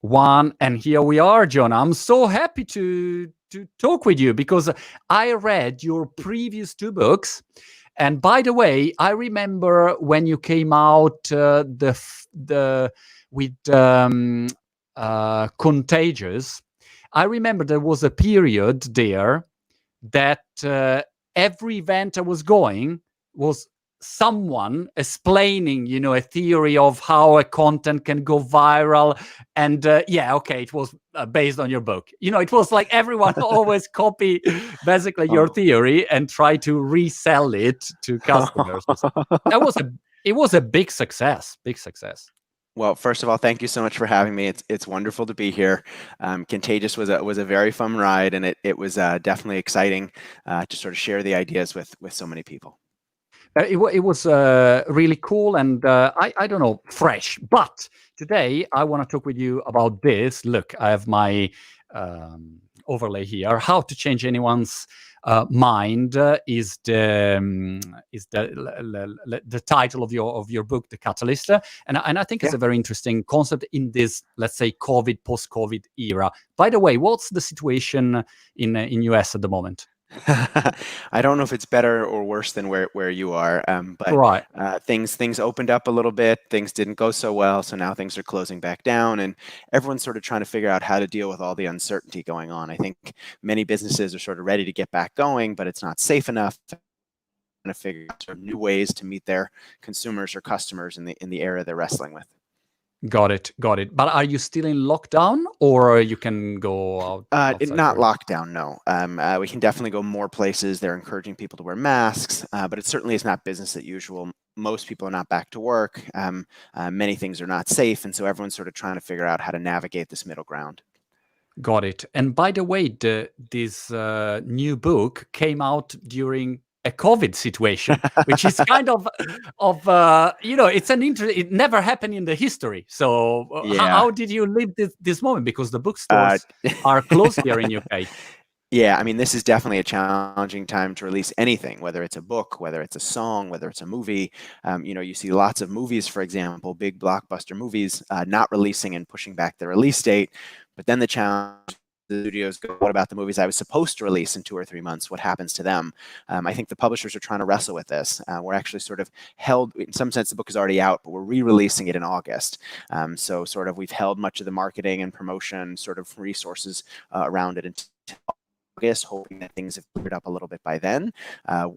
one, and here we are, Jonah. I'm so happy to talk with you because I read your previous two books, and by the way, I remember when you came out with Contagious. I remember there was a period there that every event I was going was someone explaining, a theory of how a content can go viral. And it was based on your book. It was like everyone always copy basically your theory and try to resell it to customers. It was a big success, Well, first of all, thank you so much for having me. It's wonderful to be here. Contagious was a very fun ride, and it was definitely exciting to sort of share the ideas with so many people. It was really cool and I don't know, fresh. But today I want to talk with you about this. Look, I have my overlay here. How to change anyone's mind is the title of your book, The Catalyst, and I think it's a very interesting concept in this, let's say, post-COVID era. By the way, what's the situation in US at the moment? I don't know if it's better or worse than where you are, but right. Things opened up a little bit. Things didn't go so well, so now things are closing back down, and everyone's sort of trying to figure out how to deal with all the uncertainty going on. I think many businesses are sort of ready to get back going, but it's not safe enough to figure out sort of new ways to meet their consumers or customers in the era they're wrestling with. Got it. But are you still in lockdown, or you can go out? Not lockdown, no. We can definitely go more places. They're encouraging people to wear masks, but it certainly is not business as usual. Most people are not back to work. Many things are not safe, and so everyone's sort of trying to figure out how to navigate this middle ground. Got it. And by the way, this new book came out during a COVID situation, which is kind of it's it never happened in the history. So how did you live this moment? Because the bookstores are closed here in UK. Yeah, I mean, this is definitely a challenging time to release anything, whether it's a book, whether it's a song, whether it's a movie. You see lots of movies, for example, big blockbuster movies, not releasing and pushing back the release date. But then the challenge, the studios go, what about the movies I was supposed to release in 2 or 3 months? What happens to them? I think the publishers are trying to wrestle with this. We're actually sort of held, in some sense, the book is already out, but we're re-releasing it in August. So sort of we've held much of the marketing and promotion sort of resources around it until August, hoping that things have cleared up a little bit by then.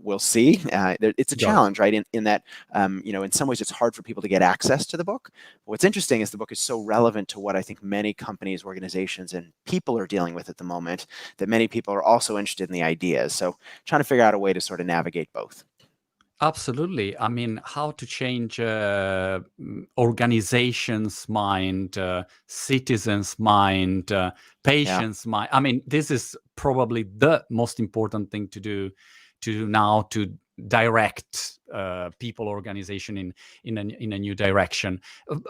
We'll see. It's a challenge, right? In that, in some ways it's hard for people to get access to the book. But what's interesting is the book is so relevant to what I think many companies, organizations, and people are dealing with at the moment, that many people are also interested in the ideas. So trying to figure out a way to sort of navigate both. Absolutely. I mean, how to change organizations' mind, citizens' mind, patients' mind. I mean, this is probably the most important thing to do now to direct people, organization in a new direction.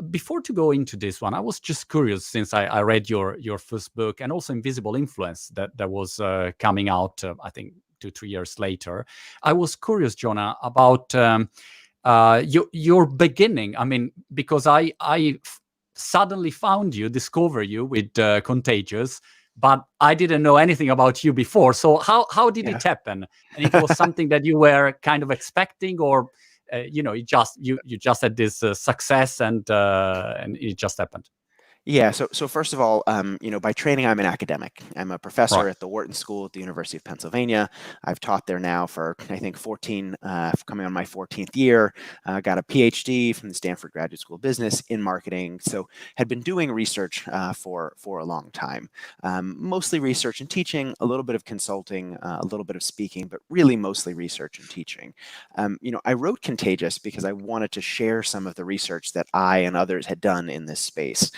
Before to go into this one, I was just curious, since I read your first book and also Invisible Influence that was coming out, I think, 2-3 years later. I was curious, Jonah, about your beginning. I mean, because I suddenly discover you with Contagious, but I didn't know anything about you before. So how did it happen? And it was something that you were kind of expecting, or you just had this success and it just happened? Yeah, so first of all, by training, I'm an academic. I'm a professor at the Wharton School at the University of Pennsylvania. I've taught there now for, I think, coming on my 14th year. Got a PhD from the Stanford Graduate School of Business in marketing. So had been doing research for a long time. Mostly research and teaching, a little bit of consulting, a little bit of speaking, but really mostly research and teaching. I wrote Contagious because I wanted to share some of the research that I and others had done in this space.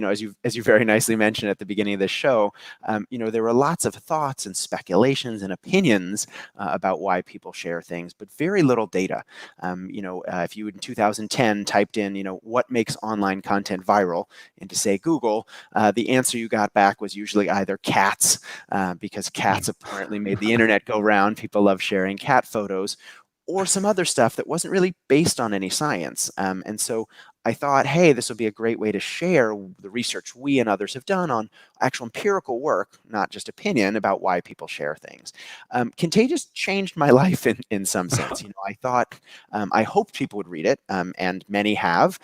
As you very nicely mentioned at the beginning of this show, there were lots of thoughts and speculations and opinions about why people share things, but very little data. If you in 2010 typed in, what makes online content viral into, say, Google, the answer you got back was usually either cats, because cats apparently made the internet go round. People love sharing cat photos, or some other stuff that wasn't really based on any science. And so I thought, hey, this would be a great way to share the research we and others have done on actual empirical work, not just opinion, about why people share things. Contagious changed my life in some sense. I thought, I hoped people would read it, and many have.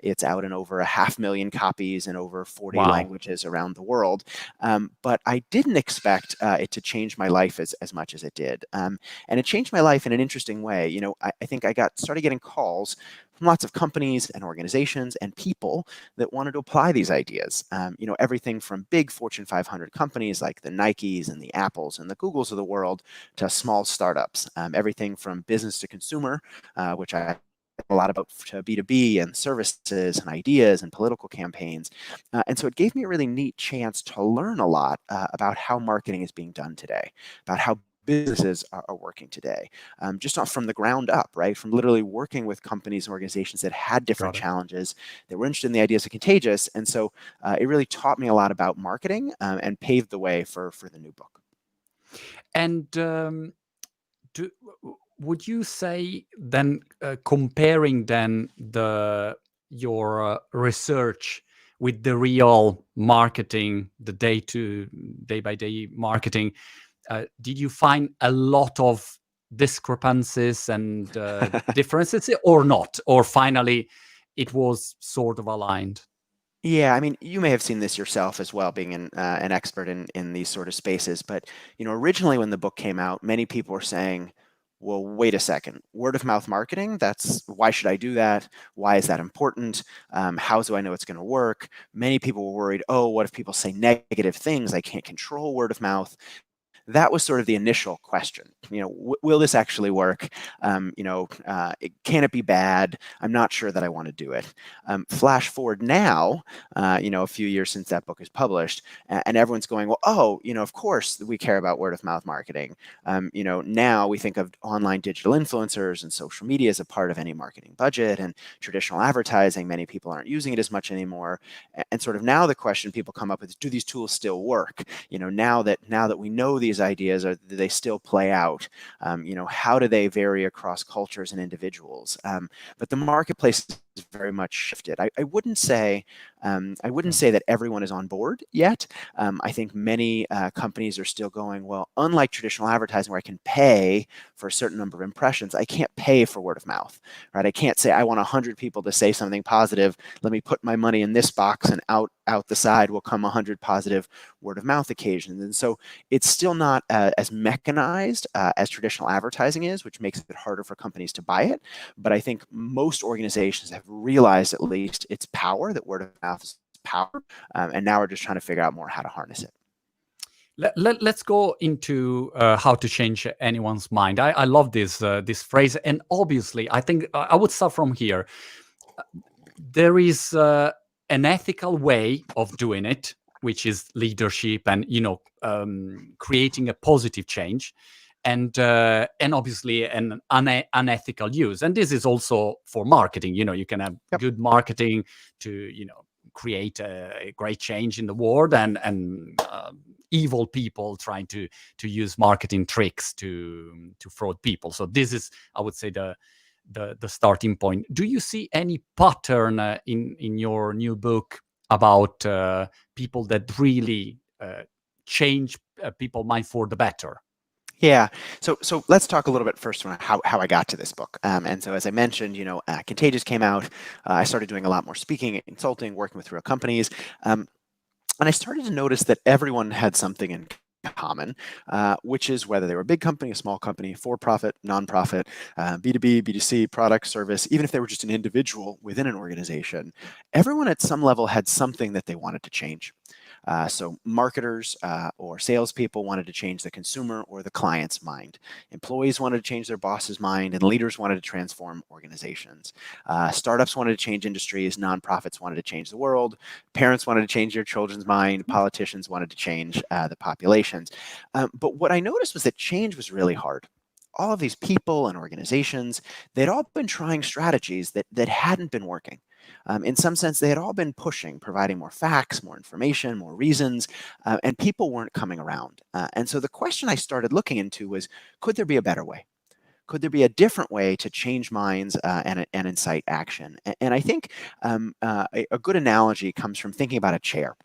It's out in over 500,000 copies in over 40 Wow. languages around the world. But I didn't expect it to change my life as much as it did. And it changed my life in an interesting way. I think I started getting calls from lots of companies and organizations and people that wanted to apply these ideas. Everything from big Fortune 500 companies like the Nikes and the Apples and the Googles of the world to small startups. Everything from business to consumer, which I a lot about, to B2B and services and ideas and political campaigns. And so it gave me a really neat chance to learn a lot about how marketing is being done today, about how businesses are working today, just not from the ground up, right? From literally working with companies and organizations that had different Got it. challenges, that were interested in the ideas of Contagious. And so it really taught me a lot about marketing and paved the way for the new book. And would you say then, comparing then your research with the real marketing, the day by day marketing, did you find a lot of discrepancies and differences, or not? Or finally, it was sort of aligned? Yeah, I mean, you may have seen this yourself as well, being an expert in these sort of spaces. But originally when the book came out, many people were saying, "Well, wait a second, word of mouth marketing? Why should I do that? Why is that important? How do I know it's going to work?" Many people were worried, "Oh, what if people say negative things? I can't control word of mouth." That was sort of the initial question. Will this actually work? Can it be bad? I'm not sure that I want to do it. Flash forward now, a few years since that book is published, and everyone's going, well, of course we care about word of mouth marketing. Now we think of online digital influencers and social media as a part of any marketing budget, and traditional advertising, many people aren't using it as much anymore. And sort of now the question people come up with is, do these tools still work? Now that we know these ideas, do they still play out? How do they vary across cultures and individuals? But the marketplace is very much shifted. I wouldn't say that everyone is on board yet. I think many companies are still going, well, unlike traditional advertising where I can pay for a certain number of impressions, I can't pay for word of mouth, right? I can't say I want 100 people to say something positive. Let me put my money in this box, and out the side will come 100 positive word of mouth occasions. And so it's still not as mechanized as traditional advertising is, which makes it harder for companies to buy it. But I think most organizations have realized at least its power, that word of mouth is power, and now we're just trying to figure out more how to harness it. Let's go into how to change anyone's mind. I love this phrase, and obviously, I think I would start from here. There is an ethical way of doing it, which is leadership and creating a positive change, and obviously an unethical use. And this is also for marketing. You can have good marketing to create a great change in the world, and evil people trying to use marketing tricks to fraud people. So this is, I would say, the starting point. Do you see any pattern in your new book about people that really change people's mind for the better? Yeah. So let's talk a little bit first about how I got to this book. And so, as I mentioned, Contagious came out. I started doing a lot more speaking and consulting, working with real companies. And I started to notice that everyone had something in common, which is whether they were a big company, a small company, for-profit, nonprofit, B2B, B2C, product, service, even if they were just an individual within an organization, everyone at some level had something that they wanted to change. So marketers or salespeople wanted to change the consumer or the client's mind. Employees wanted to change their boss's mind, and leaders wanted to transform organizations. Startups wanted to change industries. Nonprofits wanted to change the world. Parents wanted to change their children's mind. Politicians wanted to change the populations. But what I noticed was that change was really hard. All of these people and organizations, they'd all been trying strategies that hadn't been working. In some sense, they had all been pushing, providing more facts, more information, more reasons, and people weren't coming around. And so the question I started looking into was, could there be a better way? Could there be a different way to change minds and incite action? And I think a good analogy comes from thinking about a chair.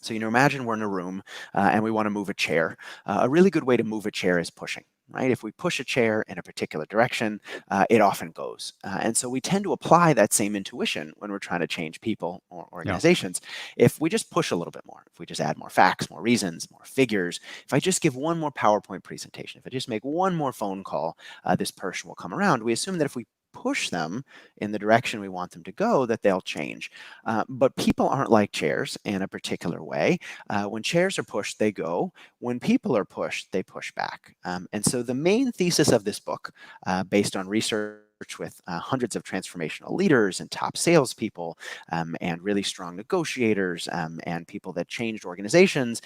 So, imagine we're in a room and we want to move a chair. A really good way to move a chair is pushing. Right? If we push a chair in a particular direction, it often goes. And so we tend to apply that same intuition when we're trying to change people or organizations. If we just push a little bit more, if we just add more facts, more reasons, more figures, if I just give one more PowerPoint presentation, if I just make one more phone call, this person will come around. We assume that if we push them in the direction we want them to go, that they'll change. But people aren't like chairs in a particular way. When chairs are pushed, they go. When people are pushed, they push back. And so the main thesis of this book, based on research with hundreds of transformational leaders and top salespeople and really strong negotiators and people that changed organizations,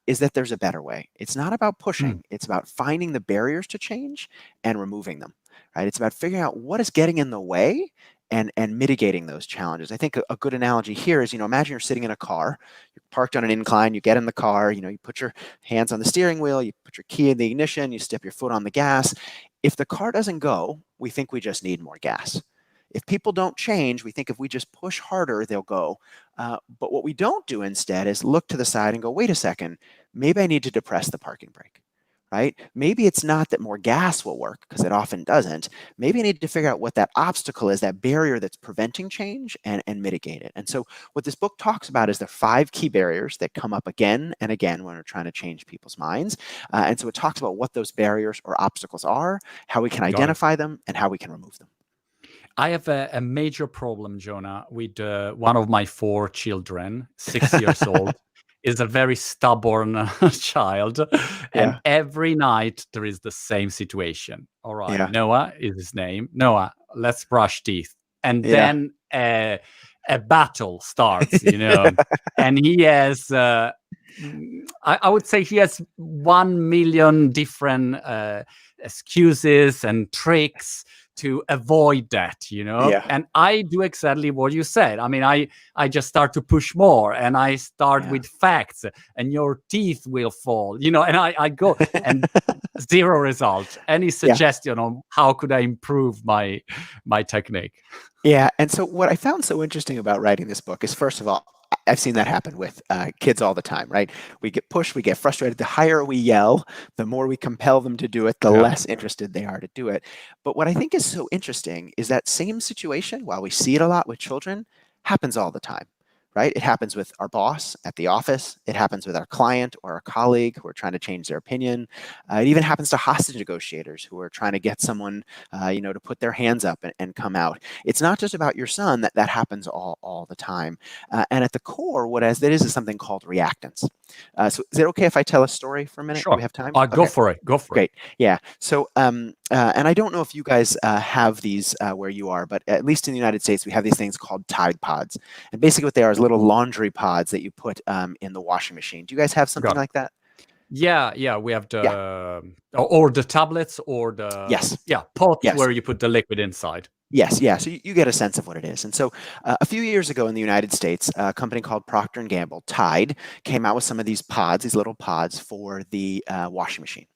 is that there's a better way. It's not about pushing. It's about finding the barriers to change and removing them. Right? It's about figuring out what is getting in the way and mitigating those challenges. I think a good analogy here is, imagine you're sitting in a car, you're parked on an incline, you get in the car, you put your hands on the steering wheel, you put your key in the ignition, you step your foot on the gas. If the car doesn't go, we think we just need more gas. If people don't change, we think if we just push harder, they'll go. But what we don't do instead is look to the side and go, wait a second, maybe I need to depress the parking brake. Right? Maybe it's not that more gas will work, because it often doesn't. Maybe I need to figure out what that obstacle is, that barrier that's preventing change, and mitigate it. And so what this book talks about is the 5 key barriers that come up again and again when we're trying to change people's minds. And so it talks about what those barriers or obstacles are, how we can identify them, and how we can remove them. I have a major problem, Jonah, with one of my 4 children, 6 years old. Is a very stubborn child, and every night there is the same situation. All right, Noah is his name. Noah, let's brush teeth, and then a battle starts. And he has. I would say he has 1 million different excuses and tricks to avoid that, and I do exactly what you said. I mean, I just start to push more, and I start with facts, and your teeth will fall, and I go and 0 result. Any suggestion on how could I improve my technique? Yeah, and so what I found so interesting about writing this book is, first of all, I've seen that happen with kids all the time, right? We get pushed, we get frustrated. The higher we yell, the more we compel them to do it, the less interested they are to do it. But what I think is so interesting is that same situation, while we see it a lot with children, happens all the time. Right? It happens with our boss at the office. It happens with our client or our colleague who are trying to change their opinion. It even happens to hostage negotiators who are trying to get someone, to put their hands up and come out. It's not just about your son. That happens all the time. And at the core, what that is something called reactance. So is it okay if I tell a story for a minute? Sure. Do we have time? Go for it. Go for it. Great. Yeah. So, and I don't know if you guys have these where you are, but at least in the United States, we have these things called Tide Pods. And basically what they are is little laundry pods that you put in the washing machine. Do you guys have something like that? Yeah, we have the or the tablets or the pots where you put the liquid inside. Yes, so you get a sense of what it is. And so a few years ago in the United States, a company called Procter & Gamble, Tide, came out with some of these pods, these little pods for the washing machine.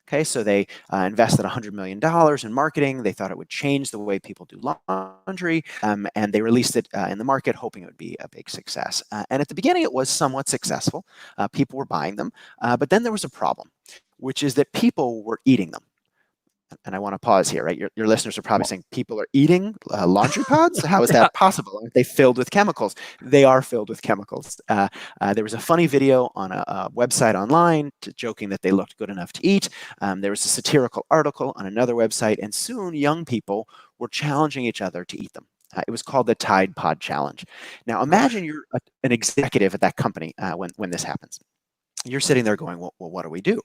Okay, so they invested $100 million in marketing. They thought it would change the way people do laundry, and they released it in the market, hoping it would be a big success. And at the beginning, it was somewhat successful. People were buying them, but then there was a problem, which is that people were eating them. And I want to pause here, right? Your listeners are probably saying, people are eating laundry pods? How is that possible? Aren't they filled with chemicals? They are filled with chemicals. There was a funny video on a website online joking that they looked good enough to eat. There was a satirical article on another website, and soon young people were challenging each other to eat them. It was called the Tide Pod Challenge. Now, imagine you're an executive at that company when this happens. You're sitting there going, well, what do we do?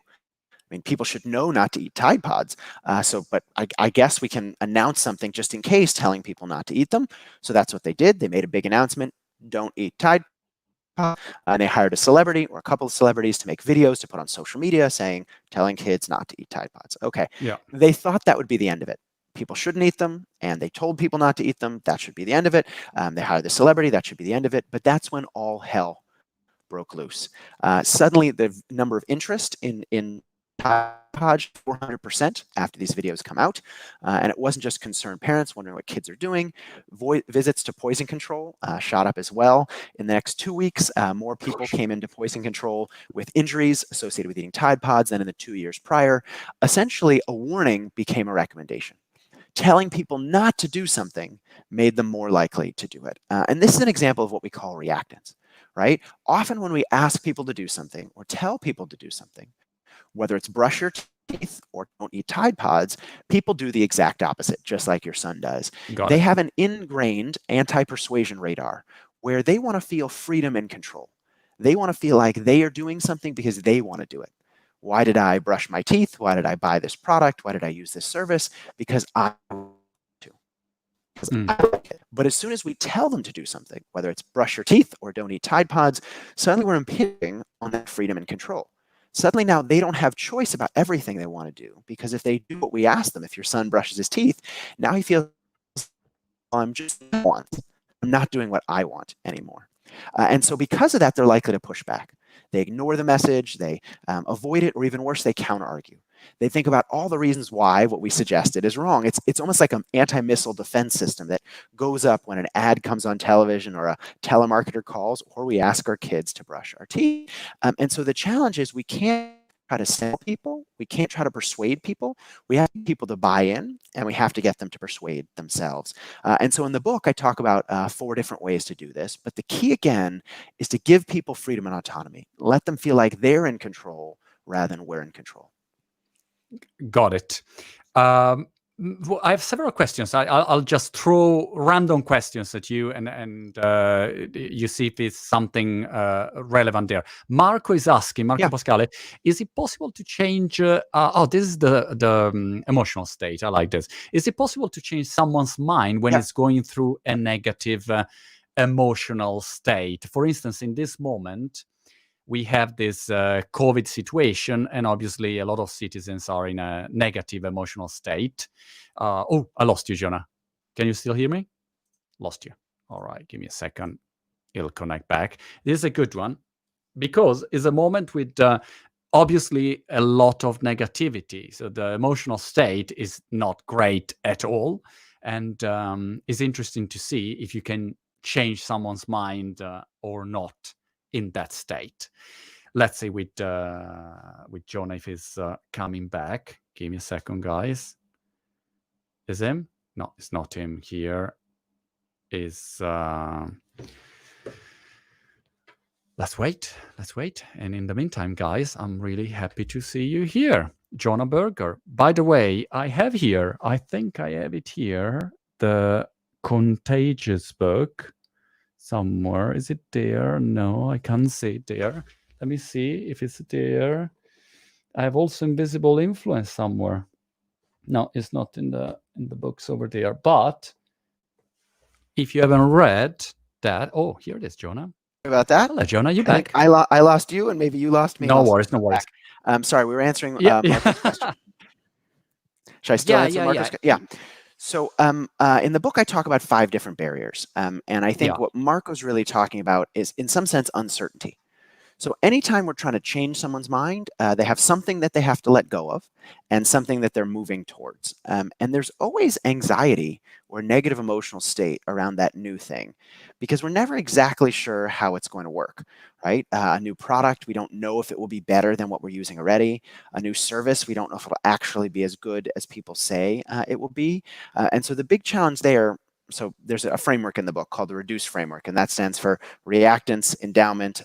I mean, people should know not to eat Tide Pods. But I guess we can announce something just in case, telling people not to eat them. So that's what they did. They made a big announcement: don't eat Tide Pods. And they hired a celebrity or a couple of celebrities to make videos to put on social media telling kids not to eat Tide Pods. Okay. Yeah. They thought that would be the end of it. People shouldn't eat them, and they told people not to eat them. That should be the end of it. They hired the celebrity. That should be the end of it. But that's when all hell broke loose. Suddenly, the number of interest in pods 400% after these videos come out. And it wasn't just concerned parents wondering what kids are doing. Visits to poison control shot up as well. In the next 2 weeks, more people came into poison control with injuries associated with eating Tide Pods than in the 2 years prior. Essentially, a warning became a recommendation. Telling people not to do something made them more likely to do it. And this is an example of what we call reactance, right? Often when we ask people to do something or tell people to do something, whether it's brush your teeth or don't eat Tide Pods, people do the exact opposite, just like your son does. They have an ingrained anti-persuasion radar where they want to feel freedom and control. They want to feel like they are doing something because they want to do it. Why did I brush my teeth? Why did I buy this product? Why did I use this service? Because I want to. Because I like it. But as soon as we tell them to do something, whether it's brush your teeth or don't eat Tide Pods, suddenly we're impinging on that freedom and control. Suddenly now they don't have choice about everything they want to do, because if they do what we ask them, if your son brushes his teeth, now he feels, I'm just I'm not doing what I want anymore. And so because of that, they're likely to push back. They ignore the message, they avoid it, or even worse, they counter-argue. They think about all the reasons why what we suggested is wrong. It's almost like an anti-missile defense system that goes up when an ad comes on television or a telemarketer calls, or we ask our kids to brush our teeth. And so the challenge is we can't try to sell people. We can't try to persuade people. We have people to buy in, and we have to get them to persuade themselves. And so in the book, I talk about 4 different ways to do this. But the key, again, is to give people freedom and autonomy. Let them feel like they're in control rather than we're in control. Got it. Well, I have several questions. I'll just throw random questions at you, and you see if it's something relevant there. Marco is asking, Marco Pascale, is it possible to change? This is the emotional state. I like this. Is it possible to change someone's mind when it's going through a negative emotional state? For instance, in this moment, we have this COVID situation, and obviously a lot of citizens are in a negative emotional state. I lost you, Jonah. Can you still hear me? Lost you. All right, give me a second. It'll connect back. This is a good one, because it's a moment with obviously a lot of negativity. So the emotional state is not great at all. And it's interesting to see if you can change someone's mind or not in that state. Let's see with Jonah if he's coming back. Give me a second, guys. Is him? No, it's not him here. Is let's wait. And in the meantime, guys, I'm really happy to see you here. Jonah Berger. By the way, I think I have it here, the Contagious book. Somewhere. Is it there? No, I can't see it there. Let me see if it's there. I have also Invisible Influence somewhere. No, it's not in the books over there. But if you haven't read that, here it is, Jonah. About that. Hello, Jonah. You back? I lost you, and maybe you lost me. No worries. Sorry, we were answering Marco's question. Should I still answer Marco's question? Yeah. So in the book, I talk about 5 different barriers. And I think what Marco's really talking about is, in some sense, uncertainty. So anytime we're trying to change someone's mind, they have something that they have to let go of and something that they're moving towards. And there's always anxiety or negative emotional state around that new thing, because we're never exactly sure how it's going to work, right? A new product, we don't know if it will be better than what we're using already. A new service, we don't know if it'll actually be as good as people say it will be. And so the big challenge there, so there's a framework in the book called the REDUCE framework, and that stands for reactance, endowment,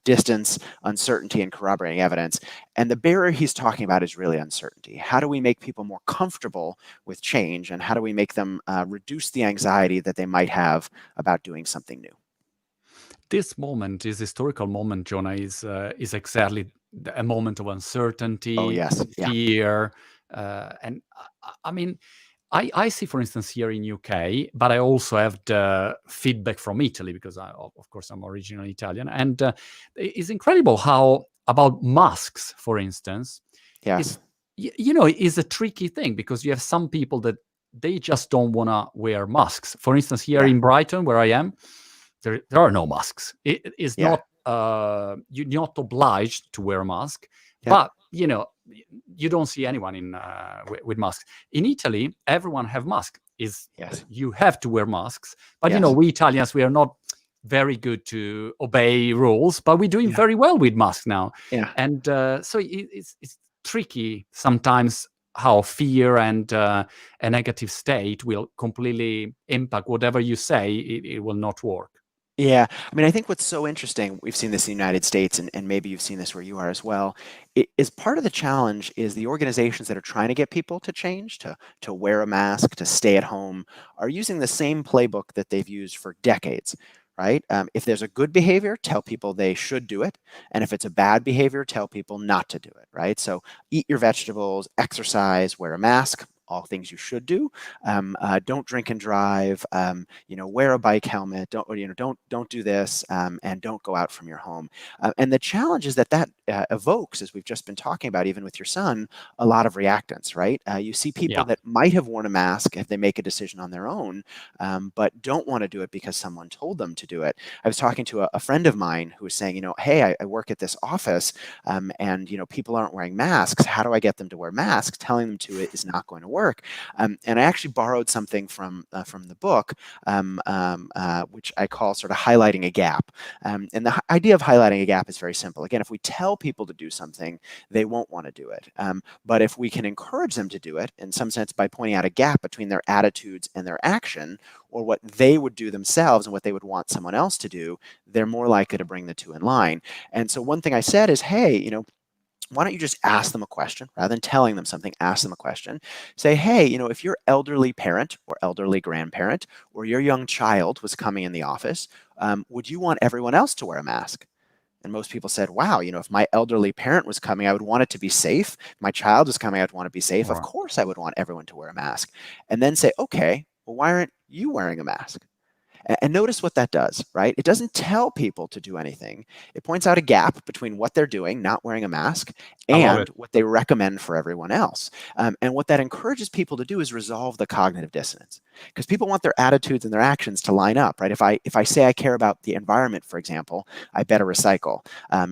distance, uncertainty, and corroborating evidence. And the barrier he's talking about is really uncertainty. How do we make people more comfortable with change, and how do we make them reduce the anxiety that they might have about doing something new? This moment, this historical moment, Jonah, is exactly a moment of uncertainty, fear, and I mean, I see, for instance, here in UK, but I also have the feedback from Italy, because of course I'm originally Italian, and it's incredible how about masks, for instance, is a tricky thing, because you have some people that they just don't want to wear masks. For instance, here in Brighton, where I am, there are no masks. It is not you're not obliged to wear a mask, but you don't see anyone with masks. In Italy, everyone have masks. Yes. You have to wear masks, but Yes. we Italians, we are not very good to obey rules, but we're doing very well with masks now. Yeah. And so it's tricky sometimes how fear and a negative state will completely impact whatever you say. It will not work. Yeah. I mean, I think what's so interesting, we've seen this in the United States, and maybe you've seen this where you are as well, is part of the challenge is the organizations that are trying to get people to change, to wear a mask, to stay at home, are using the same playbook that they've used for decades, right? If there's a good behavior, tell people they should do it. And if it's a bad behavior, tell people not to do it, right? So eat your vegetables, exercise, wear a mask, all things you should do. Don't drink and drive. Wear a bike helmet. Don't do this, and don't go out from your home. And the challenge is that evokes, as we've just been talking about, even with your son, a lot of reactance, right? You see people that might have worn a mask if they make a decision on their own, but don't want to do it because someone told them to do it. I was talking to a friend of mine who was saying, hey, I work at this office, and people aren't wearing masks. How do I get them to wear masks? Telling them to it is not going to work. And I actually borrowed something from the book, which I call sort of highlighting a gap. And the idea of highlighting a gap is very simple. Again, if we tell people to do something, they won't want to do it. But if we can encourage them to do it, in some sense, by pointing out a gap between their attitudes and their action, or what they would do themselves and what they would want someone else to do, they're more likely to bring the two in line. And so one thing I said is, hey, why don't you just ask them a question rather than telling them something? Ask them a question. Say, hey, if your elderly parent or elderly grandparent or your young child was coming in the office, would you want everyone else to wear a mask? And most people said, wow, if my elderly parent was coming, I would want it to be safe. If my child was coming, I'd want it to be safe. Of course, I would want everyone to wear a mask. And then say, okay, well, why aren't you wearing a mask? And notice what that does, right? It doesn't tell people to do anything. It points out a gap between what they're doing, not wearing a mask, and what they recommend for everyone else. And what that encourages people to do is resolve the cognitive dissonance, because people want their attitudes and their actions to line up, right? If I say I care about the environment, for example, I better recycle.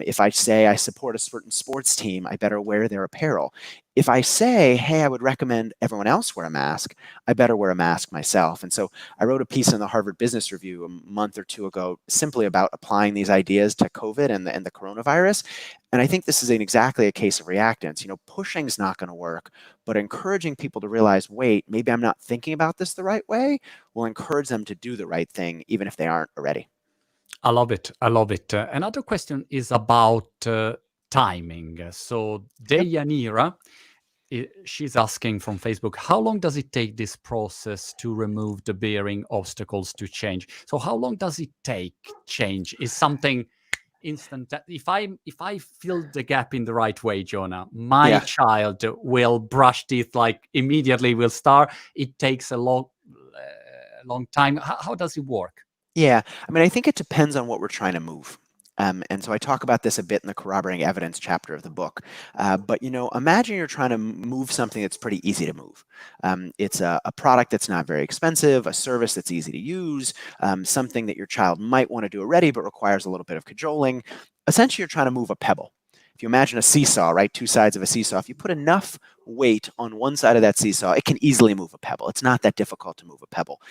If I say I support a certain sports team, I better wear their apparel. If I say, hey, I would recommend everyone else wear a mask, I better wear a mask myself. And so I wrote a piece in the Harvard Business Review a month or two ago simply about applying these ideas to COVID and the coronavirus. And I think this is exactly a case of reactance. Pushing is not going to work, but encouraging people to realize, wait, maybe I'm not thinking about this the right way, will encourage them to do the right thing, even if they aren't already. I love it. I love it. Another question is about timing. So Deyanira, she's asking from Facebook, how long does it take this process to remove the bearing obstacles to change? So how long does it take change? Is something instant? If I fill the gap in the right way, Jonah, my child will brush teeth like immediately will start. It takes a long time. How does it work? Yeah, I mean, I think it depends on what we're trying to move. And so I talk about this a bit in the corroborating evidence chapter of the book. But imagine you're trying to move something that's pretty easy to move. It's a product that's not very expensive, a service that's easy to use, something that your child might want to do already but requires a little bit of cajoling. Essentially, you're trying to move a pebble. If you imagine a seesaw, right, two sides of a seesaw, if you put enough weight on one side of that seesaw, it can easily move a pebble. It's not that difficult to move a pebble.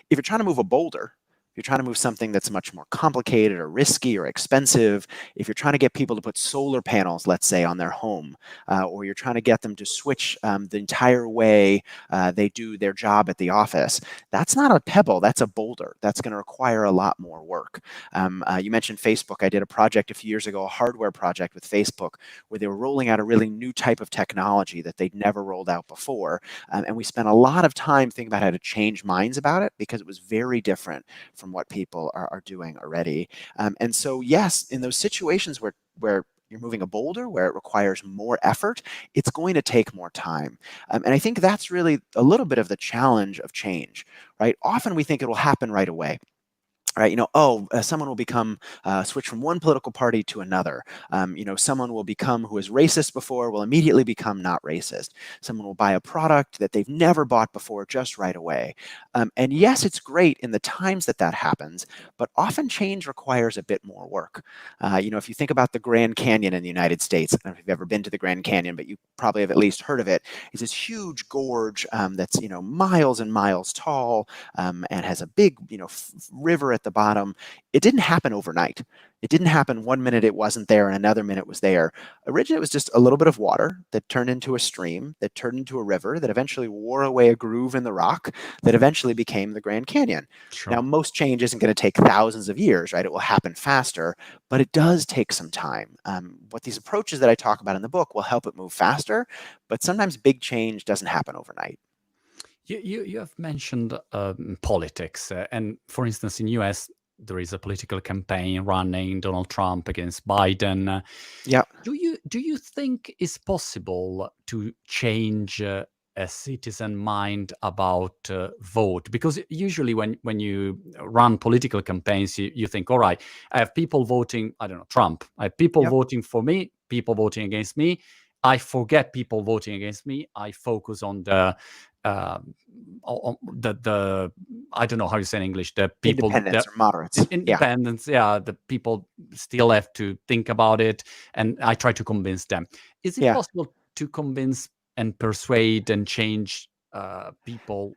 If you're trying to move a boulder, if you're trying to move something that's much more complicated or risky or expensive, if you're trying to get people to put solar panels, let's say, on their home, or you're trying to get them to switch the entire way they do their job at the office, that's not a pebble, that's a boulder. That's going to require a lot more work. You mentioned Facebook. I did a project a few years ago, a hardware project with Facebook, where they were rolling out a really new type of technology that they'd never rolled out before. And we spent a lot of time thinking about how to change minds about it, because it was very different from what people are doing already. And so, yes, in those situations where you're moving a boulder, where it requires more effort, it's going to take more time. And I think that's really a little bit of the challenge of change, right? Often we think it will happen right away. right? Someone will become switch from one political party to another. Someone will become who was racist before will immediately become not racist. Someone will buy a product that they've never bought before just right away. And yes, it's great in the times that happens, but often change requires a bit more work. If you think about the Grand Canyon in the United States, I don't know if you've ever been to the Grand Canyon, but you probably have at least heard of it. It's this huge gorge that's miles and miles tall, and has a big river at the bottom. It didn't happen overnight. It didn't happen one minute it wasn't there and another minute it was there. Originally, it was just a little bit of water that turned into a stream, that turned into a river, that eventually wore away a groove in the rock, that eventually became the Grand Canyon. Sure. Now, most change isn't going to take thousands of years, right? It will happen faster, but it does take some time. What these approaches that I talk about in the book will help it move faster, but sometimes big change doesn't happen overnight. You have mentioned politics, and for instance, in US there is a political campaign running Donald Trump against Biden. Yeah. Do you think it's possible to change a citizen mind about vote? Because usually when you run political campaigns, you think, all right, I have people voting, I don't know, Trump. I have people Yep. voting for me, people voting against me. I forget people voting against me. I focus on the I don't know how you say in English, the people Independents that or moderates. independence, yeah, the people still have to think about it, and I try to convince them. Is it Yeah. possible to convince and persuade and change people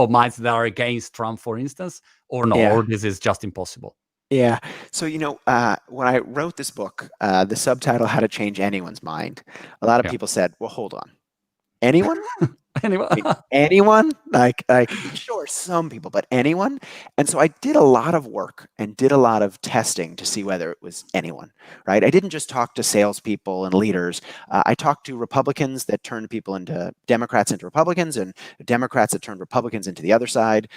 minds that are against Trump, for instance, or no, Yeah. or this is just impossible? Yeah. So, when I wrote this book, the subtitle, How to Change Anyone's Mind, a lot of Yeah. people said, well, hold on. Anyone? Anyway, I mean, anyone? Like, sure, some people, but anyone? And so I did a lot of work and did a lot of testing to see whether it was anyone, right? I didn't just talk to salespeople and leaders. I talked to Republicans that turned people into Democrats into Republicans, and Democrats that turned Republicans into the other side.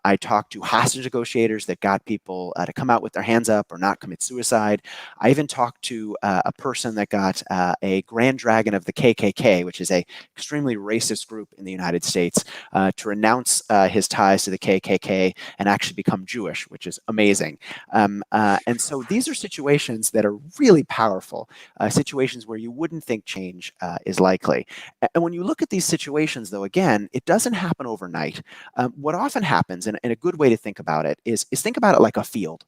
I talked to hostage negotiators that got people to come out with their hands up or not commit suicide. I even talked to a person that got a Grand Dragon of the KKK, which is a extremely racist group in the United States, to renounce his ties to the KKK and actually become Jewish, which is amazing. And so these are situations that are really powerful, situations where you wouldn't think change is likely. And when you look at these situations, though, again, it doesn't happen overnight. What often happens, and a good way to think about it, is think about it like a field.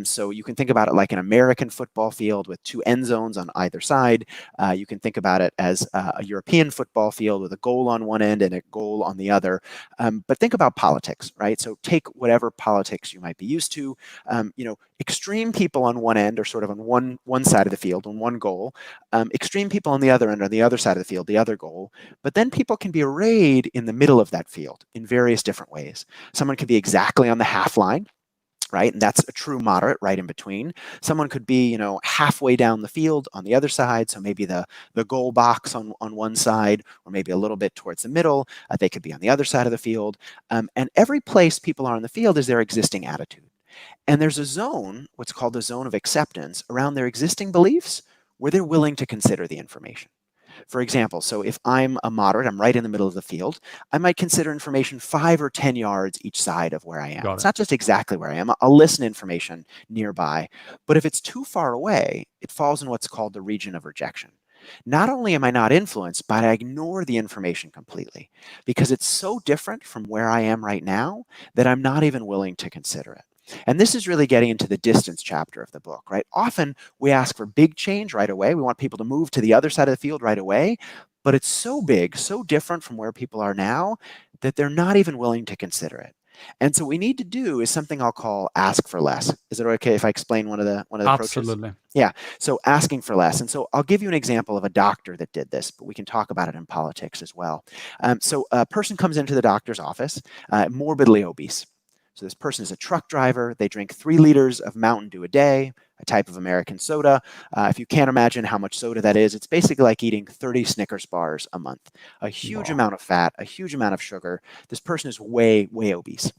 So you can think about it like an American football field with two end zones on either side. You can think about it as a European football field with a goal on one end and a goal on the other. But think about politics, right? So take whatever politics you might be used to. Extreme people on one end are sort of on one side of the field, on one goal. Extreme people on the other end are the other side of the field, the other goal. But then people can be arrayed in the middle of that field in various different ways. Someone could be exactly on the half line, right? And that's a true moderate right in between. Someone could be, halfway down the field on the other side. So maybe the goal box on one side, or maybe a little bit towards the middle. They could be on the other side of the field. And every place people are on the field is their existing attitude. And there's a zone, what's called the zone of acceptance, around their existing beliefs where they're willing to consider the information. For example, so if I'm a moderate, I'm right in the middle of the field, I might consider information 5 or 10 yards each side of where I am. got It's it. not just exactly where I am. I'll listen to information nearby. But if it's too far away, it falls in what's called the region of rejection. Not only am I not influenced, but I ignore the information completely because it's so different from where I am right now that I'm not even willing to consider it. And this is really getting into the distance chapter of the book, right? Often we ask for big change right away. We want people to move to the other side of the field right away. But it's so big, so different from where people are now that they're not even willing to consider it. And so what we need to do is something I'll call ask for less. Is it okay if I explain one of the approaches? Absolutely. Yeah. So asking for less. And so I'll give you an example of a doctor that did this, but we can talk about it in politics as well. So a person comes into the doctor's office, morbidly obese. So this person is a truck driver. They drink 3 liters of Mountain Dew a day, a type of American soda. If you can't imagine how much soda that is, it's basically like eating 30 Snickers bars a month. A huge Wow. amount of fat, a huge amount of sugar. This person is way, way obese.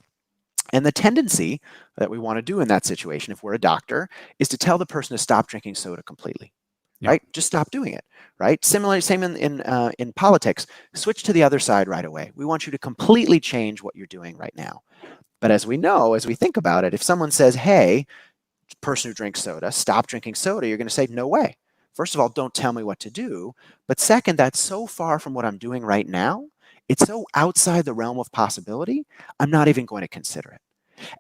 And the tendency that we want to do in that situation, if we're a doctor, is to tell the person to stop drinking soda completely. Yeah. Right? Just stop doing it. Right? Similarly, same in politics. Switch to the other side right away. We want you to completely change what you're doing right now. But as we know, as we think about it, if someone says, hey, person who drinks soda, stop drinking soda, you're going to say, no way. First of all, don't tell me what to do. But second, that's so far from what I'm doing right now. It's so outside the realm of possibility, I'm not even going to consider it.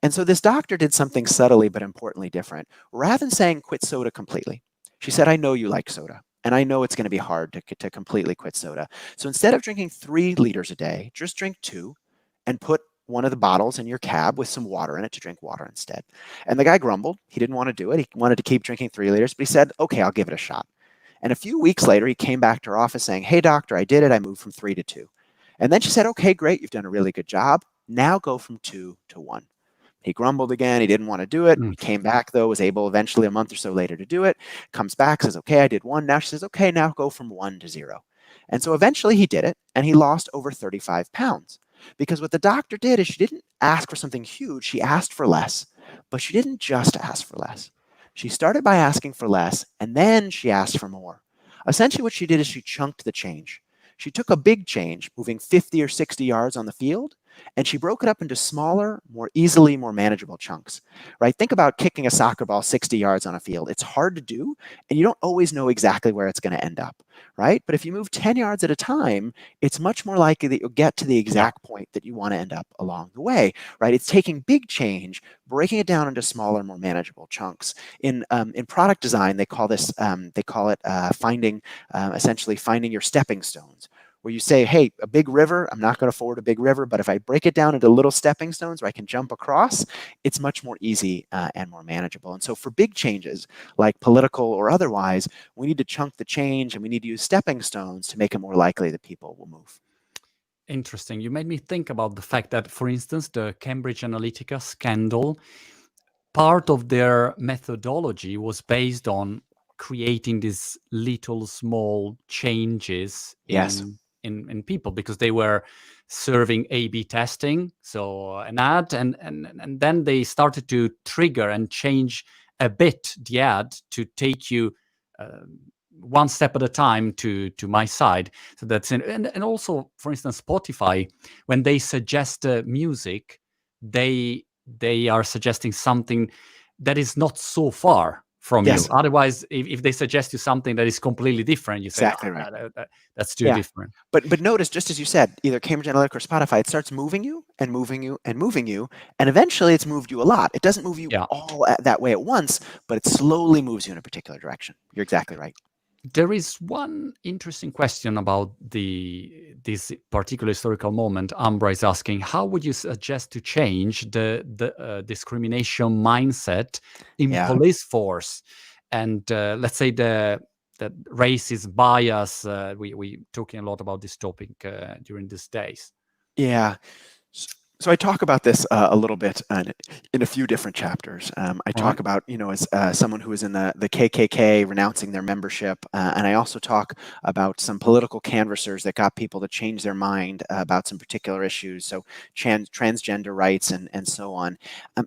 And so this doctor did something subtly but importantly different. Rather than saying quit soda completely, she said, I know you like soda, and I know it's going to be hard to completely quit soda. So instead of drinking 3 liters a day, just drink 2 and put one of the bottles in your cab with some water in it to drink water instead. And the guy grumbled. He didn't want to do it. He wanted to keep drinking 3 liters, but he said, okay, I'll give it a shot. And a few weeks later, he came back to her office saying, hey, doctor, I did it. I moved from 3 to 2. And then she said, okay, great. You've done a really good job. Now go from 2 to 1. He grumbled again. He didn't want to do it. He came back, though, was able eventually a month or so later to do it. Comes back, says, okay, I did 1. Now she says, okay, now go from 1 to 0. And so eventually he did it, and he lost over 35 pounds. Because what the doctor did is she didn't ask for something huge. She asked for less, but she didn't just ask for less. She started by asking for less, and then she asked for more. Essentially what she did is she chunked the change. She took a big change, moving 50 or 60 yards on the field, and she broke it up into smaller, more manageable chunks, right? Think about kicking a soccer ball 60 yards on a field. It's hard to do, and you don't always know exactly where it's going to end up, right? But if you move 10 yards at a time, it's much more likely that you'll get to the exact point that you want to end up along the way, right? It's taking big change, breaking it down into smaller, more manageable chunks. In product design, they call this, essentially finding your stepping stones, where you say, hey, a big river, I'm not going to forward a big river, but if I break it down into little stepping stones where I can jump across, it's much more easy and more manageable. And so for big changes, like political or otherwise, we need to chunk the change and we need to use stepping stones to make it more likely that people will move. Interesting. You made me think about the fact that, for instance, the Cambridge Analytica scandal, part of their methodology was based on creating these little small changes Yes. in people, because they were serving A/B testing, so an ad, and then they started to trigger and change a bit the ad to take you one step at a time to my side. So that's in, and also, for instance, Spotify, when they suggest music, they are suggesting something that is not so far from you. Yes. Otherwise, if they suggest you something that is completely different, you say, Exactly right. That's too different. But notice, just as you said, either Cambridge Analytica or Spotify, it starts moving you and moving you and moving you, and eventually it's moved you a lot. It doesn't move you all that way at once, but it slowly moves you in a particular direction. You're exactly right. There is one interesting question about this particular historical moment. Ambra is asking, how would you suggest to change the discrimination mindset in police force? And let's say the racist bias. We talking a lot about this topic during these days. Yeah. So I talk about this a little bit in a few different chapters. I talk about, as someone who is in the KKK renouncing their membership, and I also talk about some political canvassers that got people to change their mind about some particular issues, so transgender rights and so on.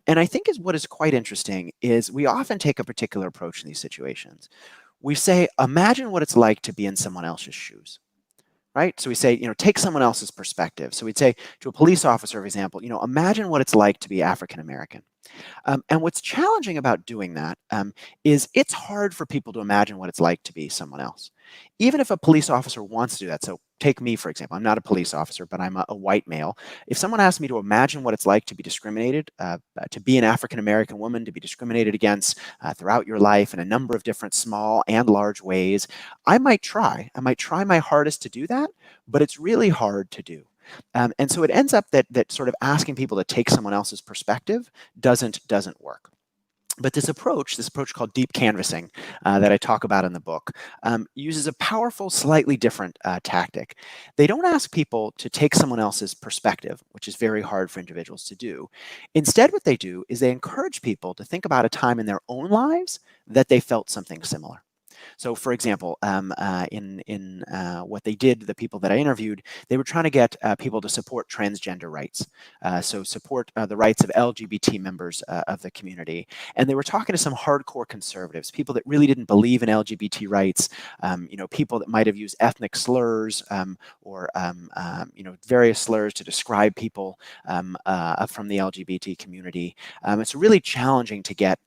And I think what is quite interesting is we often take a particular approach in these situations. We say, imagine what it's like to be in someone else's shoes. Right? So we say, take someone else's perspective. So we'd say to a police officer, for example, imagine what it's like to be African American. And what's challenging about doing that is it's hard for people to imagine what it's like to be someone else. Even if a police officer wants to do that, so take me, for example, I'm not a police officer, but I'm a white male. If someone asked me to imagine what it's like to be discriminated, to be an African American woman, to be discriminated against throughout your life in a number of different small and large ways, I might try. I might try my hardest to do that, but it's really hard to do. And so it ends up that sort of asking people to take someone else's perspective doesn't work. But this approach called deep canvassing that I talk about in the book, uses a powerful, slightly different tactic. They don't ask people to take someone else's perspective, which is very hard for individuals to do. Instead, what they do is they encourage people to think about a time in their own lives that they felt something similar. So, for example, in what they did, the people that I interviewed, they were trying to get people to support transgender rights, so support the rights of LGBT members of the community. And they were talking to some hardcore conservatives, people that really didn't believe in LGBT rights, people that might have used ethnic slurs or various slurs to describe people from the LGBT community. It's really challenging to get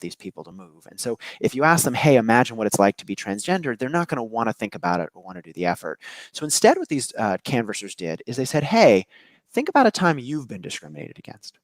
these people to move. And so if you ask them, hey, imagine what it's like to be transgender, they're not going to want to think about it or want to do the effort. So instead, what these canvassers did is they said, hey, think about a time you've been discriminated against.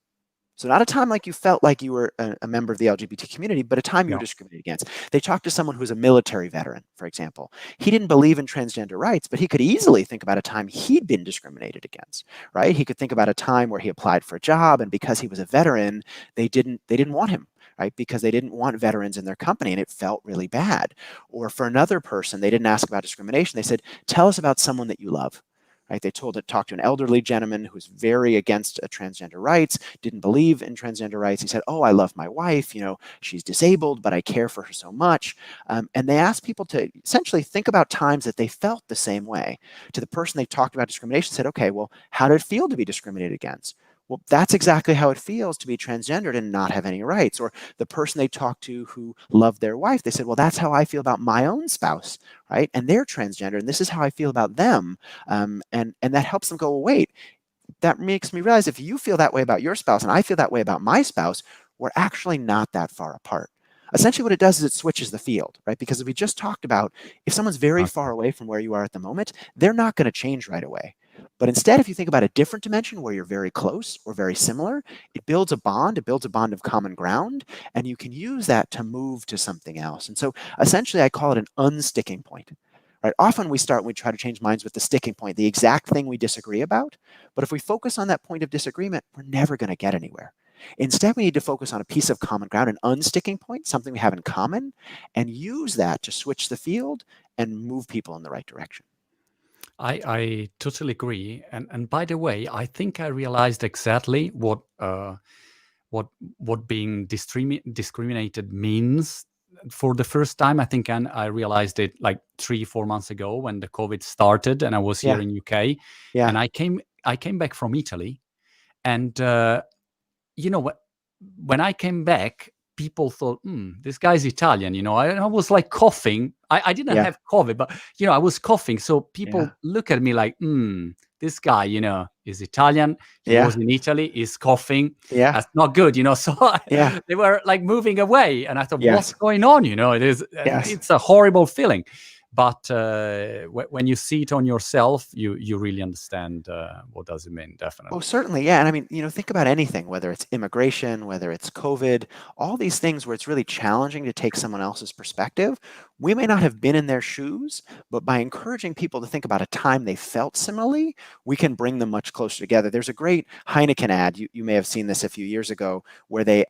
So not a time like you felt like you were a member of the LGBT community, but a time you were discriminated against. They talked to someone who's a military veteran, for example. He didn't believe in transgender rights, but he could easily think about a time he'd been discriminated against, right? He could think about a time where he applied for a job, and because he was a veteran, they didn't want him, right? Because they didn't want veterans in their company, and it felt really bad. Or for another person, they didn't ask about discrimination. They said, tell us about someone that you love. Right? They talked to an elderly gentleman who was very against transgender rights, didn't believe in transgender rights. He said, oh, I love my wife. She's disabled, but I care for her so much. And they asked people to essentially think about times that they felt the same way. To the person they talked about discrimination, said, okay, well, how did it feel to be discriminated against? Well, that's exactly how it feels to be transgendered and not have any rights. Or the person they talked to who loved their wife, they said, well, that's how I feel about my own spouse, right? And they're transgender, and this is how I feel about them. And that helps them go, well, wait, that makes me realize if you feel that way about your spouse and I feel that way about my spouse, we're actually not that far apart. Essentially, what it does is it switches the field, right? Because as we just talked about, if someone's very far away from where you are at the moment, they're not going to change right away. But instead, if you think about a different dimension where you're very close or very similar, it builds a bond of common ground, and you can use that to move to something else. And so essentially, I call it an unsticking point. Right? Often we try to change minds with the sticking point, the exact thing we disagree about. But if we focus on that point of disagreement, we're never going to get anywhere. Instead, we need to focus on a piece of common ground, an unsticking point, something we have in common, and use that to switch the field and move people in the right direction. I totally agree. And by the way, I think I realized exactly what being discriminated means for the first time. I think I realized it like 3-4 months ago when the COVID started, and I was here in UK. Yeah. And I came back from Italy, and what? When I came back, people thought, this guy's Italian. I was like coughing. I didn't have COVID, but I was coughing. So people look at me like, this guy, is Italian. He was in Italy. He's coughing. Yeah. That's not good, So they were like moving away, and I thought, what's going on? It's a horrible feeling. But when you see it on yourself, you really understand what does it mean, definitely. Oh, certainly, yeah. And I mean, think about anything, whether it's immigration, whether it's COVID, all these things where it's really challenging to take someone else's perspective. We may not have been in their shoes, but by encouraging people to think about a time they felt similarly, we can bring them much closer together. There's a great Heineken ad, you may have seen this a few years ago, where they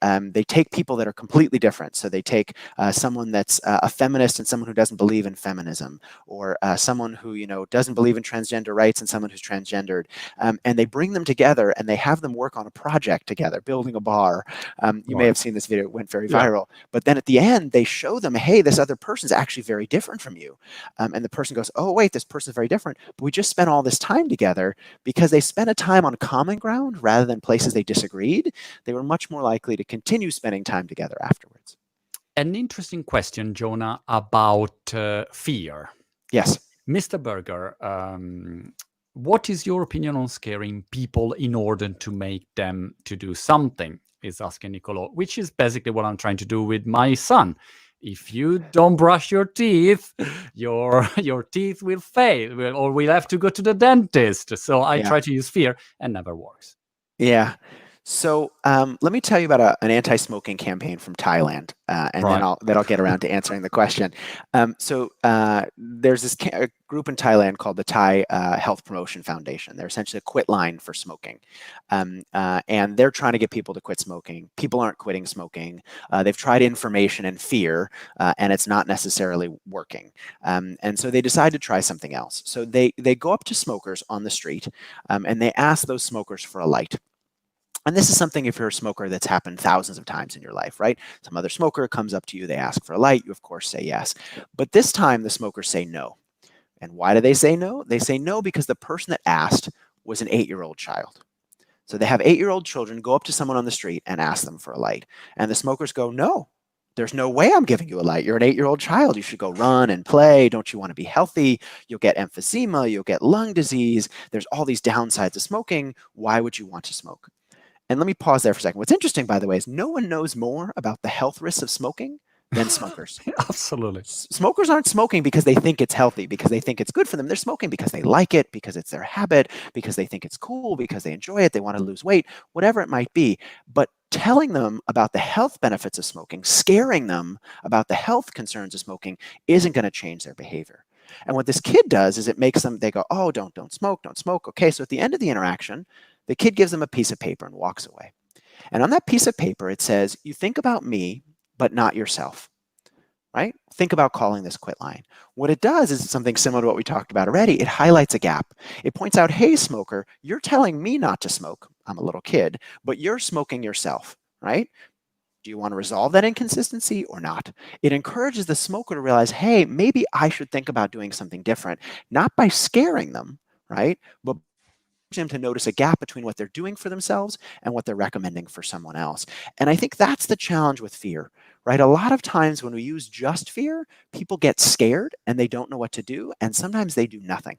take people that are completely different. So they take someone that's a feminist and someone who doesn't believe in feminism, or someone who doesn't believe in transgender rights and someone who's transgendered, and they bring them together and they have them work on a project together, building a bar. You may have seen this video; it went very viral. But then at the end, they show them, hey, this other person's actually very different from you. And the person goes, oh, wait, this person's very different. But we just spent all this time together because they spent a time on common ground rather than places they disagreed. They were much more likely to continue spending time together afterwards. An interesting question, Jonah, about fear. Yes. Mr. Berger, what is your opinion on scaring people in order to make them to do something? Is asking Nicolo, which is basically what I'm trying to do with my son. If you don't brush your teeth, your teeth will fail, or we'll have to go to the dentist. So I try to use fear, and never works. Yeah. So let me tell you about an anti-smoking campaign from Thailand, and then I'll get around to answering the question. So there's this group in Thailand called the Thai Health Promotion Foundation. They're essentially a quit line for smoking, and they're trying to get people to quit smoking. People aren't quitting smoking. They've tried information and fear, and it's not necessarily working. And so they decide to try something else. So they go up to smokers on the street, and they ask those smokers for a light. And this is something, if you're a smoker, that's happened thousands of times in your life, right? Some other smoker comes up to you, they ask for a light, you of course say yes. But this time the smokers say no. And why do they say no? They say no because the person that asked was an 8-year-old child. So they have 8-year-old children go up to someone on the street and ask them for a light. And the smokers go, no, there's no way I'm giving you a light. You're an 8-year-old child. You should go run and play. Don't you want to be healthy? You'll get emphysema. You'll get lung disease. There's all these downsides of smoking. Why would you want to smoke? And let me pause there for a second. What's interesting, by the way, is no one knows more about the health risks of smoking than smokers. Absolutely. Smokers aren't smoking because they think it's healthy, because they think it's good for them. They're smoking because they like it, because it's their habit, because they think it's cool, because they enjoy it, they want to lose weight, whatever it might be. But telling them about the health benefits of smoking, scaring them about the health concerns of smoking isn't going to change their behavior. And what this kid does is it makes them, they go, oh, don't smoke, don't smoke. Okay, so at the end of the interaction, the kid gives them a piece of paper and walks away. And on that piece of paper, it says, you think about me, but not yourself, right? Think about calling this quit line. What it does is something similar to what we talked about already. It highlights a gap. It points out, hey, smoker, you're telling me not to smoke. I'm a little kid, but you're smoking yourself, right? Do you want to resolve that inconsistency or not? It encourages the smoker to realize, hey, maybe I should think about doing something different, not by scaring them, right? But them to notice a gap between what they're doing for themselves and what they're recommending for someone else. And I think that's the challenge with fear, right? A lot of times when we use just fear, people get scared and they don't know what to do. And sometimes they do nothing,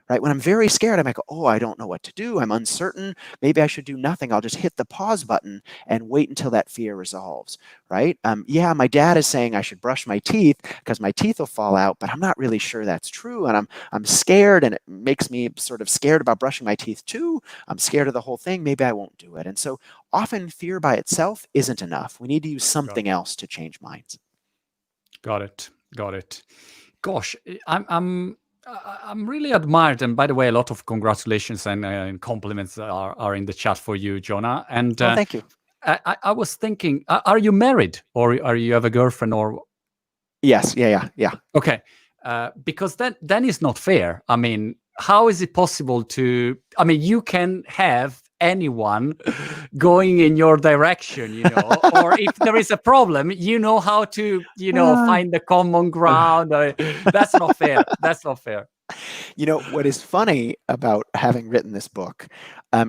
right? When I'm very scared, I might go, oh, I don't know what to do. I'm uncertain. Maybe I should do nothing. I'll just hit the pause button and wait until that fear resolves, right? Yeah, my dad is saying I should brush my teeth because my teeth will fall out, but I'm not really sure that's true. And I'm scared, and it makes me sort of scared about brushing my teeth too. I'm scared of the whole thing. Maybe I won't do it. And so often fear by itself isn't enough. We need to use something else to change minds. Got it. Got it. Gosh, I'm really admired, and by the way, a lot of congratulations and compliments are in the chat for you, Jonah. And thank you. I was thinking, are you married, or are you have a girlfriend, or? Yes, yeah. Okay, because then it's not fair. I mean, how is it possible to? I mean, you can have anyone going in your direction, you know, or if there is a problem, you know how to, you know, find the common ground. That's not fair. That's not fair. You know, what is funny about having written this book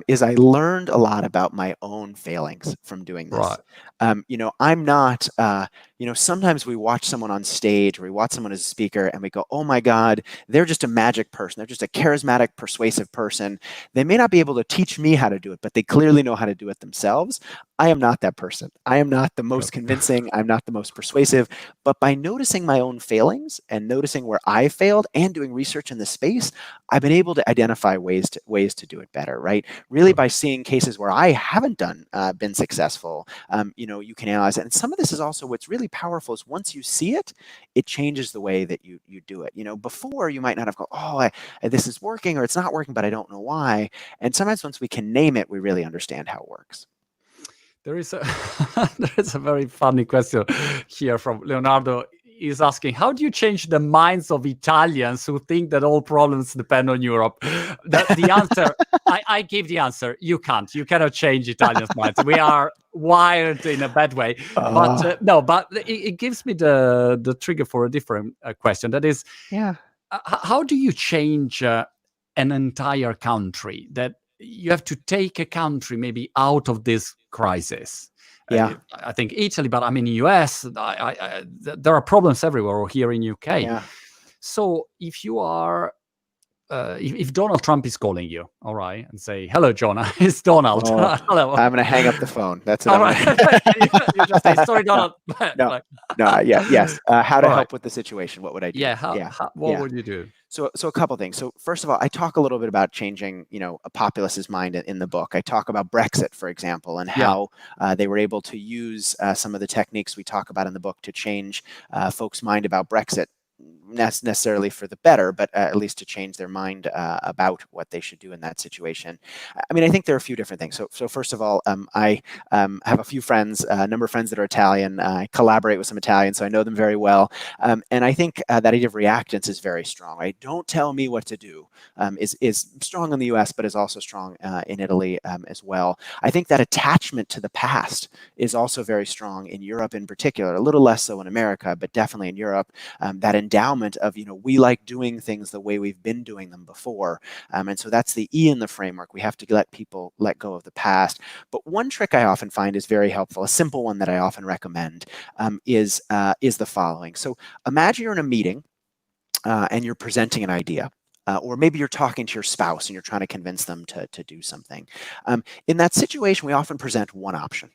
is I learned a lot about my own failings from doing this. Right. You know, I'm not, you know, sometimes we watch someone on stage or we watch someone as a speaker and we go, oh my God, they're just a magic person. They're just a charismatic, persuasive person. They may not be able to teach me how to do it, but they clearly know how to do it themselves. I am not that person. I am not the most convincing. I'm not the most persuasive. But by noticing my own failings and noticing where I failed and doing research in the space, I've been able to identify ways to do it better, right? Really by seeing cases where I haven't been successful, you know, you can analyze it. And some of this is also what's really powerful is once you see it, it changes the way that you do it. You know, before you might not have gone, oh, this is working or it's not working, but I don't know why. And sometimes once we can name it, we really understand how it works. There is a very funny question here from Leonardo. He's asking, how do you change the minds of Italians who think that all problems depend on Europe? The answer, I give the answer. You can't. You cannot change Italians' minds. We are wired in a bad way. But no, but it gives me the trigger for a different question. That is, how do you change an entire country? That you have to take a country maybe out of this crisis. Yeah, I think Italy, but I mean US. There are problems everywhere, or here in UK. Yeah. So if you are, if Donald Trump is calling you, all right, and say, "Hello, Jonah, it's Donald." Oh, Hello. I'm gonna hang up the phone. That's it. All right. You just say, "Sorry, Donald." Yes. How to All help right. with the situation? What would I do? Yeah. What would you do? So a couple things. So first of all, I talk a little bit about changing, you know, a populist's mind in the book. I talk about Brexit, for example, and how they were able to use some of the techniques we talk about in the book to change folks' mind about Brexit. necessarily for the better, but at least to change their mind about what they should do in that situation. I mean, I think there are a few different things. So first of all, I have a few friends, a number of friends that are Italian. I collaborate with some Italians, so I know them very well. And I think that idea of reactance is very strong. Right? Don't tell me what to do is strong in the U.S., but is also strong in Italy as well. I think that attachment to the past is also very strong in Europe in particular, a little less so in America, but definitely in Europe. That endowment of, we like doing things the way we've been doing them before. And so that's the E in the framework. We have to let people let go of the past. But one trick I often find is very helpful, a simple one that I often recommend, is the following. So imagine you're in a meeting and you're presenting an idea. Or maybe you're talking to your spouse and you're trying to convince them to do something. In that situation, we often present one option.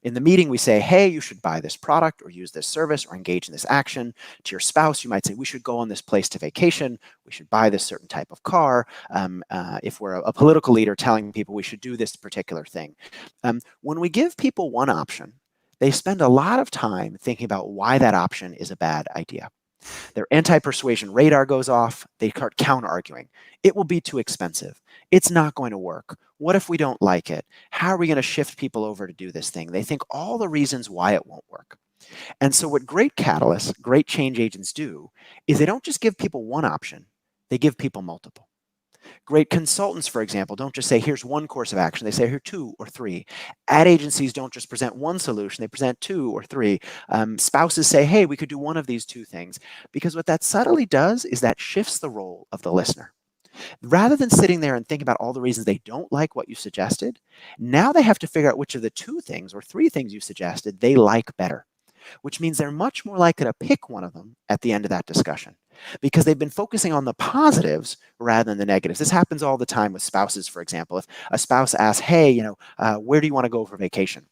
In the meeting, we say, hey, you should buy this product or use this service or engage in this action. To your spouse, you might say, we should go on this place to vacation. We should buy this certain type of car. If we're a political leader telling people we should do this particular thing. When we give people one option, they spend a lot of time thinking about why that option is a bad idea. Their anti-persuasion radar goes off. They start counter-arguing. It will be too expensive. It's not going to work. What if we don't like it? How are we going to shift people over to do this thing? They think all the reasons why it won't work. And so what great catalysts, great change agents do is they don't just give people one option. They give people multiple. Great consultants, for example, don't just say, here's one course of action. They say, here, 2 or 3. Ad agencies don't just present one solution. They present 2 or 3. Spouses say, hey, we could do one of these 2 things. Because what that subtly does is that shifts the role of the listener. Rather than sitting there and think about all the reasons they don't like what you suggested, now they have to figure out which of the 2 things or 3 things you suggested they like better, which means they're much more likely to pick one of them at the end of that discussion because they've been focusing on the positives rather than the negatives. This happens all the time with spouses, for example. If a spouse asks, hey, where do you want to go for vacation?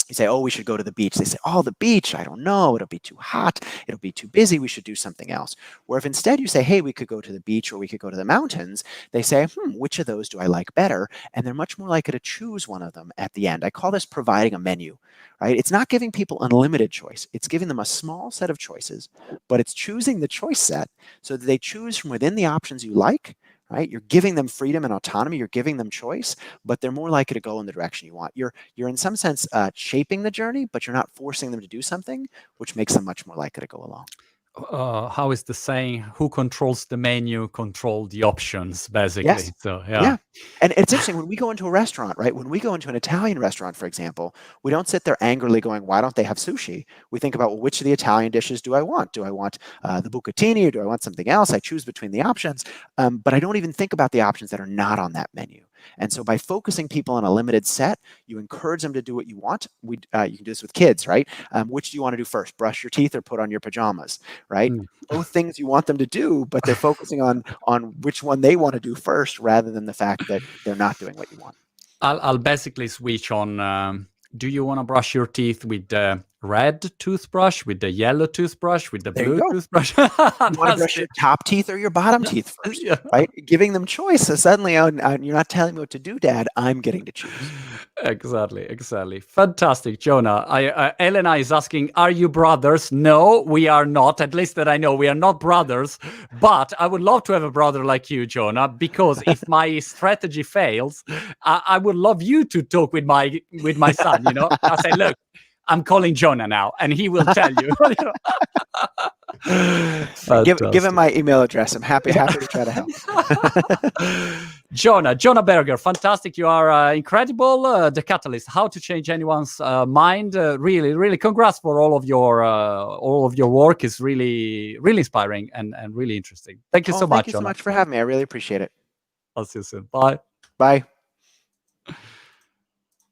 You say, oh, we should go to the beach. They say, oh, the beach, I don't know. It'll be too hot. It'll be too busy. We should do something else. Where if instead you say, hey, we could go to the beach or we could go to the mountains, they say, which of those do I like better? And they're much more likely to choose one of them at the end. I call this providing a menu, right? It's not giving people unlimited choice. It's giving them a small set of choices, but it's choosing the choice set so that they choose from within the options you like. Right? You're giving them freedom and autonomy. You're giving them choice, but they're more likely to go in the direction you want. You're in some sense shaping the journey, but you're not forcing them to do something, which makes them much more likely to go along. How is the saying? Who controls the menu control the options, basically. Yes. So yeah. And it's interesting when we go into a restaurant, right? When we go into an Italian restaurant, for example, we don't sit there angrily going, why don't they have sushi? We think about, well, which of the Italian dishes do I want? Do I want the bucatini or do I want something else? I choose between the options, but I don't even think about the options that are not on that menu. And so by focusing people on a limited set, you encourage them to do what you want. You can do this with kids, right? Which do you want to do first? Brush your teeth or put on your pajamas, right? Both things you want them to do, but they're focusing on which one they want to do first rather than the fact that they're not doing what you want. I'll basically switch on. Do you want to brush your teeth with the red toothbrush, with the yellow toothbrush, with the blue toothbrush? You want to brush your top teeth or your bottom teeth first, right? Giving them choice. So suddenly, you're not telling me what to do, Dad. I'm getting to choose. Exactly. Fantastic, Jonah. Elena is asking, are you brothers? No, we are not. At least that I know, we are not brothers. But I would love to have a brother like you, Jonah, because if my strategy fails, I would love you to talk with my son. I say, look, I'm calling Jonah now, and he will tell you. Give him my email address. I'm happy to try to help. Jonah Berger, fantastic. You are incredible. The catalyst, how to change anyone's mind. Really, congrats for all of your work. Is really inspiring and really interesting. Thank you so much. Thank you so much for having me. I really appreciate it. I'll see you soon. Bye. Bye.